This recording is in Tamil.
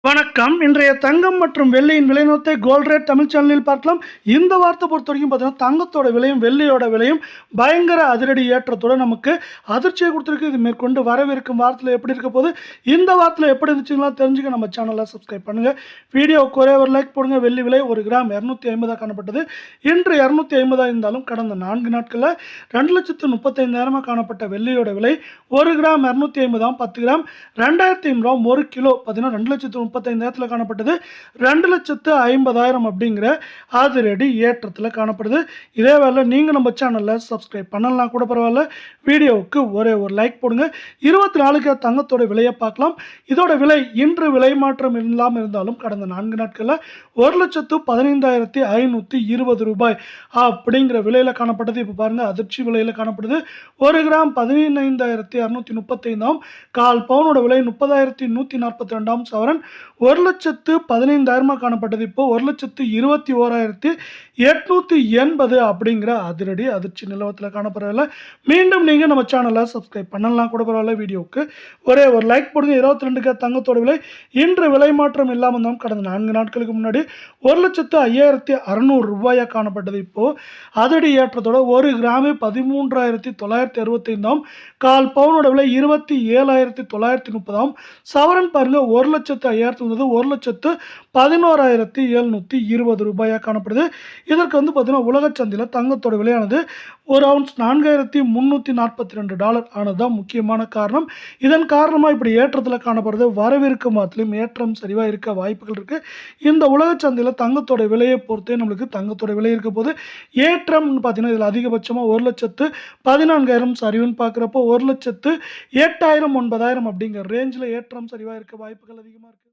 வணக்கம். இன்றைய தங்கம் மற்றும் வெள்ளியின் விலைநிலத்தை கோல்ட் ரேட் தமிழ் சேனலில் பார்க்கலாம். இந்த வாரத்தை பொறுத்தவரைக்கும் பார்த்தீங்கன்னா, தங்கத்தோட விலையும், வெள்ளியோட விலையும் பயங்கர அதிரடி ஏற்றத்தோட நமக்கு அதிர்ச்சியை கொடுத்துருக்கு. இது மேற்கொண்டு வரவிருக்கும் வாரத்தில் எப்படி இருக்க போகுது, இந்த வாரத்தில் எப்படி இருந்துச்சுங்களா தெரிஞ்சுக்க நம்ம சேனலை சப்ஸ்கிரைப் பண்ணுங்கள். வீடியோவுக்கு ஒரே ஒரு லைக் போடுங்க. வெள்ளி விலை 1 கிராம் 250 காணப்பட்டது. இன்று 250 இருந்தாலும் கடந்த 4 நாட்களில் 2,35,000 காணப்பட்ட வெள்ளியோட விலை 1 கிராம் 250 10 கிராம் 2,500 1 கிலோ பார்த்தீங்கன்னா 2,35,000 காணப்பட்டது. 2,50,000 அப்படிங்கிற அதிரடி ஏற்றத்தில் காணப்படுது. இதே வேலை நீங்கள் நம்ம சேனலில் சப்ஸ்கிரைப் பண்ணலாம் கூட பரவாயில்ல, வீடியோவுக்கு ஒரே ஒரு லைக் போடுங்க. 24 தங்கத்தோட விலையை பார்க்கலாம். இதோட விலை இன்று விலை மாற்றம் இல்லாமல் இருந்தாலும் கடந்த 4 நாட்களில் 1,15,520 ரூபாய் அப்படிங்கிற விலையில் காணப்பட்டது. இப்போ பாருங்க, அதிர்ச்சி விலையில் காணப்படுது. 1 கிராம் 15,635 கால் பவுனோட விலை 30,142 சவரன் 1,15,000 காணப்பட்டது. இப்போ 1,21,880 அப்படிங்கிற அதிர்ச்சி நிலவரத்தில் காணப்படவில்லை. மீண்டும் நீங்கள் நம்ம சேனலை சப்ஸ்கிரைப் பண்ணலாம் கூட பரவாயில்ல, வீடியோவுக்கு ஒரே ஒரு லைக் போடுங்க. 22 தங்கத்தோட விலை இன்று விலை மாற்றம் இல்லாமல் இருந்தாலும் கடந்த 4 நாட்களுக்கு முன்னாடி 1,05,600 ரூபாயா காணப்பட்டது. இப்போ அதிரடி ஏற்றத்தோட 1 கிராமே 13,965 கால் பவுனோட விலை 27,930 சவரன் பாருங்க 1,05,000 இருந்தது 1,11,720 ரூபாயா காணப்படுது. இதற்கு பார்த்தீங்கன்னா உலக சந்தையில் தங்கத்தோட விலையானது ஒரு அவுன்ஸ் $4,342 ஆனதுதான் முக்கியமான காரணம். இதன் காரணமாக இப்படி ஏற்றத்தில் காணப்படுறது. வரவிருக்கும் மாதத்திலும் ஏற்றம் சரிவாக இருக்க வாய்ப்புகள் இருக்குது. இந்த உலக சந்தையில் தங்கத்தோட விலையை பொறுத்தே நம்மளுக்கு தங்கத்தோட விலை இருக்க போது ஏற்றம்னு பார்த்தீங்கன்னா இதில் அதிகபட்சமாக 1,14,000 சரிவுன்னு பார்க்குறப்போ 1,08,000 9,000 அப்படிங்கிற ரேஞ்சில் ஏற்றம் சரிவாக இருக்க வாய்ப்புகள் அதிகமாக இருக்குது.